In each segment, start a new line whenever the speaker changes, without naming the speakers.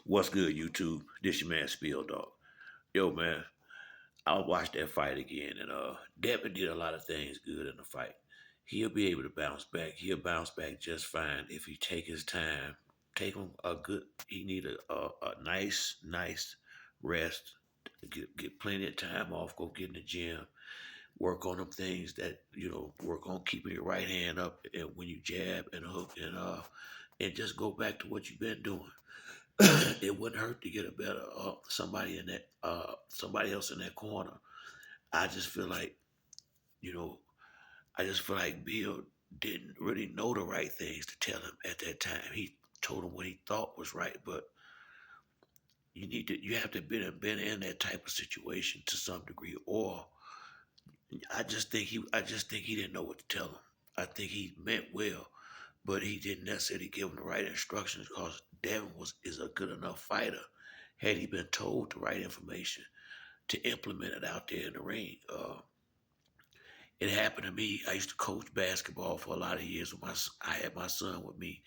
What's good, YouTube? This your man Spill Dog. Yo, man, I watched that fight again, and Devin did a lot of things good in the fight. He'll be able to bounce back. He'll bounce back just fine if he take his time. Take him a good. He need a nice rest. Get plenty of time off. Go get in the gym. Work on them things that Work on keeping your right hand up, and when you jab and hook, and just go back to what you've been doing. It wouldn't hurt to get a better somebody else in that corner. I just feel like you know I just feel like Bill didn't really know the right things to tell him at that time. He told him what he thought was right, but you have to been in that type of situation to some degree, or I just think he didn't know what to tell him. I think he meant well, but he didn't necessarily give him the right instructions because Devin is a good enough fighter. Had he been told the right information to implement it out there in the ring, it happened to me. I used to coach basketball for a lot of years. I had my son with me,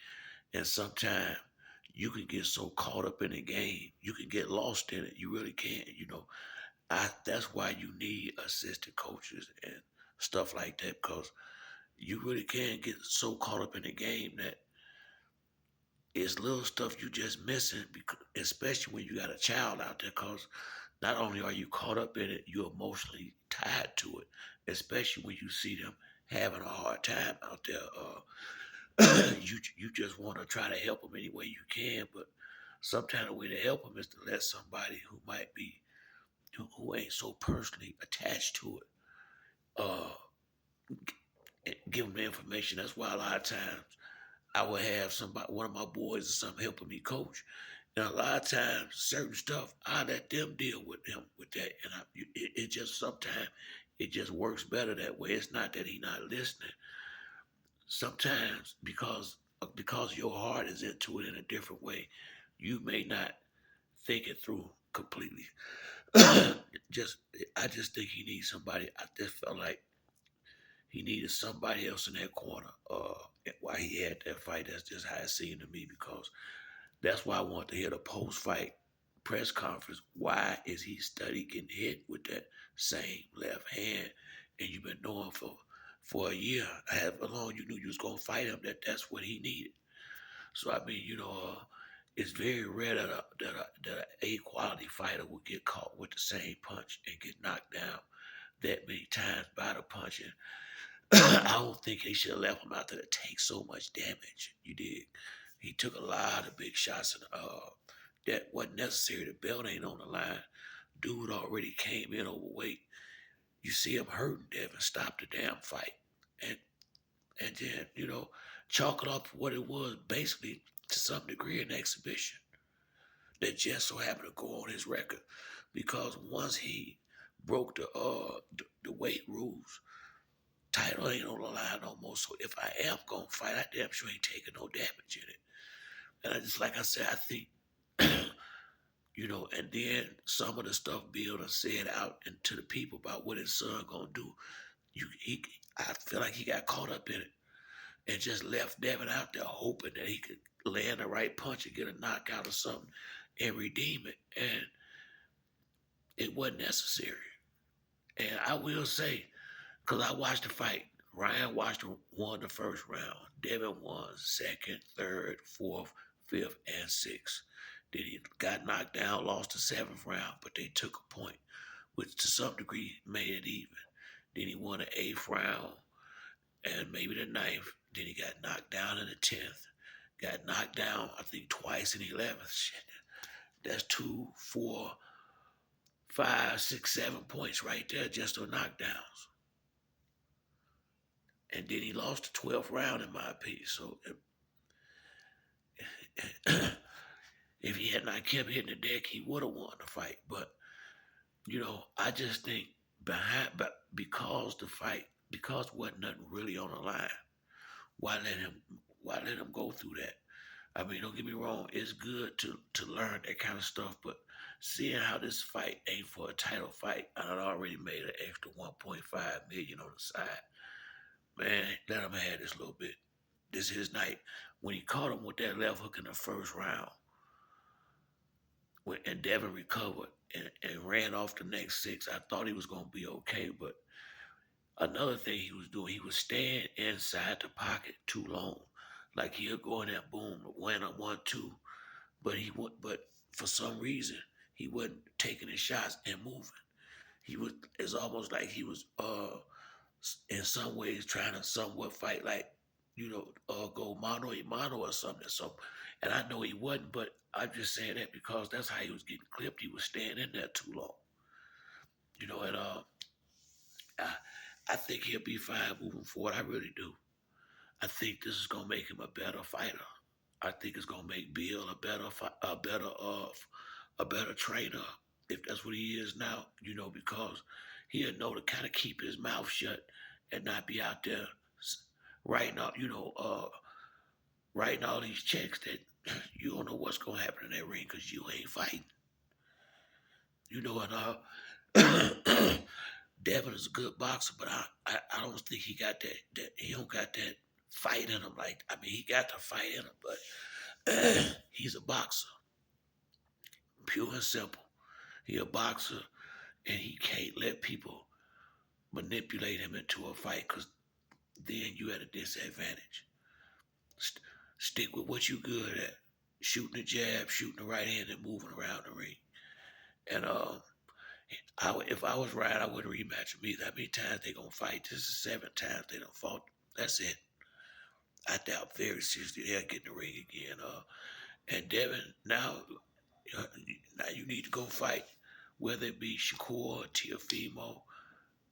and sometimes you can get so caught up in the game, you can get lost in it. You really can. That's why you need assistant coaches and stuff like that because you really can get so caught up in the game that it's little stuff you just missing, because, especially when you got a child out there. Because not only are you caught up in it, you're emotionally tied to it, especially when you see them having a hard time out there. You just want to try to help them any way you can, but sometimes the way to help them is to let somebody who might be who ain't so personally attached to it give them the information. That's why a lot of times I would have one of my boys or something helping me coach. And a lot of times, certain stuff, I let them deal with him with that. And it just sometimes it just works better that way. It's not that he not listening. Sometimes because your heart is into it in a different way, you may not think it through completely. just I just think he needs somebody. I just felt like he needed somebody else in that corner. While he had that fight, that's just how it seemed to me because that's why I want to hear the post-fight press conference. Why is he study getting hit with that same left hand? And you've been knowing for a year, however long you knew you was gonna fight him, that's what he needed. So I mean, it's very rare that a quality fighter will get caught with the same punch and get knocked down that many times by the punch. And I don't think they should have left him out there to take so much damage. You did. He took a lot of big shots, and that wasn't necessary. The belt ain't on the line. Dude already came in overweight. You see him hurting Devin. Stop the damn fight, and then chalk it up for what it was, basically to some degree an exhibition that just so happened to go on his record, because once he broke the weight rules, title ain't on the line no more. So if I am gonna fight, I damn sure ain't taking no damage in it. And I just like I said, I think and then some of the stuff Bill done said out and to the people about what his son gonna do. I feel like he got caught up in it and just left Devin out there hoping that he could land the right punch and get a knockout or something and redeem it. And it wasn't necessary. And I will say, because I watched the fight, Ryan won the first round. Devin won second, third, fourth, fifth, and sixth. Then he got knocked down, lost the seventh round, but they took a point, which to some degree made it even. Then he won the eighth round and maybe the ninth. Then he got knocked down in the 10th. Got knocked down, I think, twice in the 11th. Shit. That's 2, 4, 5, 6, 7 points right there just on knockdowns. And then he lost the 12th round, in my opinion. So if he had not kept hitting the deck, he would have won the fight. But I just think but because wasn't nothing really on the line, why let him go through that? I mean, don't get me wrong, it's good to learn that kind of stuff, but seeing how this fight ain't for a title fight, I had already made an extra 1.5 million on the side. Man, let him have this little bit. This is his night. When he caught him with that left hook in the first round, and Devin recovered and ran off the next six. I thought he was gonna be okay, but another thing he was doing, he was staying inside the pocket too long. Like he'll go in that boom, win a 1-2, but but for some reason he wasn't taking his shots and moving. He was. It's almost like he was in some ways trying to somewhat fight like go mano a mano or something. So, and I know he wasn't, but I'm just saying that because that's how he was getting clipped. He was staying in there too long. And I, I think he'll be fine moving forward. I really do. I think this is gonna make him a better fighter. I think it's gonna make Bill a better trainer if that's what he is now. Because he'll know to kind of keep his mouth shut and not be out there writing out, writing all these checks that you don't know what's gonna happen in that ring because you ain't fighting. And Devin is a good boxer, but I don't think he got that he don't got that fight in him. Like I mean, he got the fight in him, but he's a boxer, pure and simple. He a boxer, and he can't let people manipulate him into a fight because then you at a disadvantage. St- Stick with what you good at, shooting the jab, shooting the right hand, and moving around the ring. And if I was right, I wouldn't rematch him either. How many times they gonna fight? This is 7 times they done fought. That's it. I doubt very seriously they'll get in the ring again. And Devin, uh, now you need to go fight, whether it be Shakur or Tiafimo.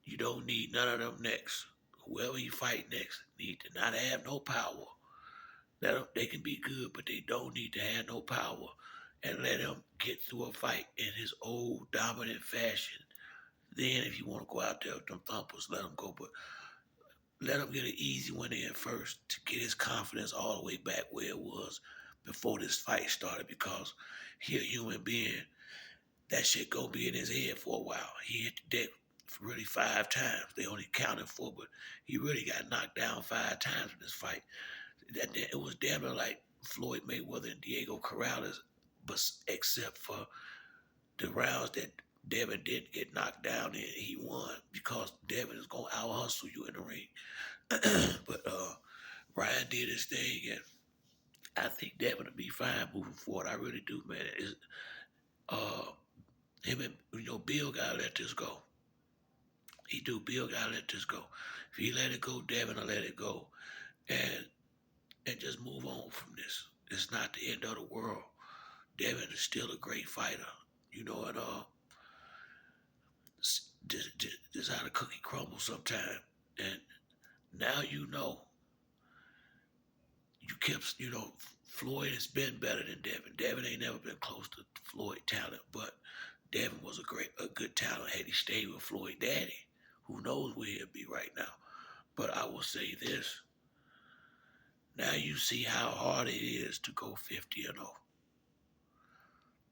You don't need none of them next. Whoever you fight next need to not have no power. They can be good, but they don't need to have no power. And let him get through a fight in his old dominant fashion. Then, if you want to go out there with them thumpers, let him go. But let him get an easy one in first to get his confidence all the way back where it was before this fight started. Because he a human being. That shit gonna be in his head for a while. He hit the deck for really 5 times. They only counted 4, but he really got knocked down 5 times in this fight. It was damn near like Floyd Mayweather and Diego Corrales, but except for the rounds that Devin didn't get knocked down in, he won because Devin is gonna out hustle you in the ring. But Ryan did his thing, and I think Devin will be fine moving forward. I really do, man. Uh, him and Bill gotta let this go. He do. Bill gotta let this go. If he let it go, Devin will let it go, and just move on from this. It's not the end of the world. Devin is still a great fighter, and this how the cookie crumbles sometime. And now you kept, Floyd has been better than Devin. Devin ain't never been close to Floyd talent, but Devin was a good talent. Had he stayed with Floyd Daddy, who knows where he'll be right now. But I will say this: now you see how hard it is to go 50-0.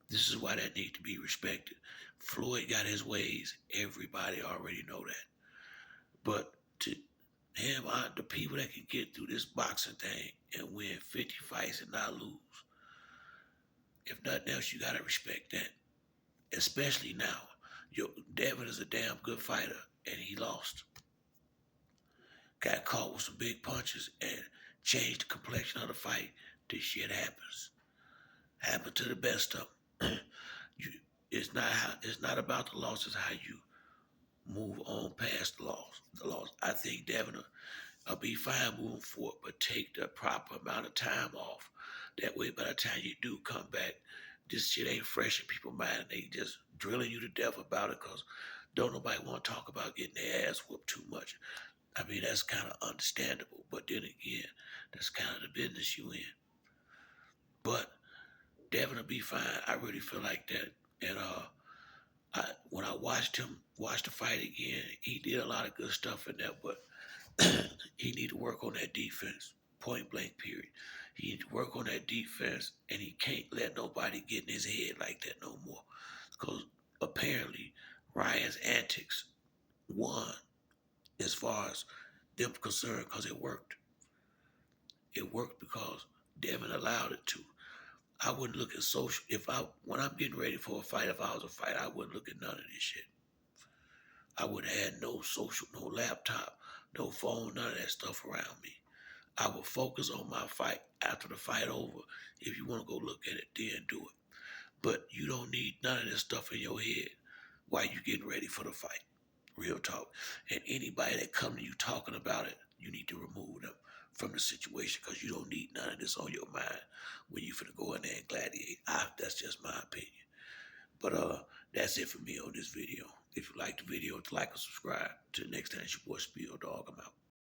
This is why that need to be respected. Floyd got his ways. Everybody already know that. But to him, the people that can get through this boxing thing and win 50 fights and not lose, if nothing else, you gotta respect that. Especially now. Devin is a damn good fighter, and he lost. Got caught with some big punches and changed the complexion of the fight. This shit happens. Happened to the best of them. you, it's not about the loss. It's how you move on past the loss. I think Devin will be fine moving forward, but take the proper amount of time off. That way, by the time you do come back, this shit ain't fresh in people's mind. And they just drilling you to death about it because don't nobody want to talk about getting their ass whooped too much. I mean, that's kind of understandable. But then again, that's kind of the business you in. But Devin will be fine. I really feel like that. And when I watch the fight again, he did a lot of good stuff in there, but he need to work on that defense. Point blank, period. He need to work on that defense, and he can't let nobody get in his head like that no more. Because apparently, Ryan's antics won as far as them concerned because it worked. It worked because Devin allowed it to. I wouldn't look at social. When I'm getting ready for a fight, if I was a fight, I wouldn't look at none of this shit. I would have had no social, no laptop, no phone, none of that stuff around me. I would focus on my fight after the fight over. If you want to go look at it, then do it. But you don't need none of this stuff in your head while you getting ready for the fight. Real talk. And anybody that come to you talking about it, you need to remove them from the situation because you don't need none of this on your mind when you finna go in there and gladiate. That's just my opinion. But that's it for me on this video. If you like the video, like and subscribe. Till next time, it's your boy Spill Dog. I'm out.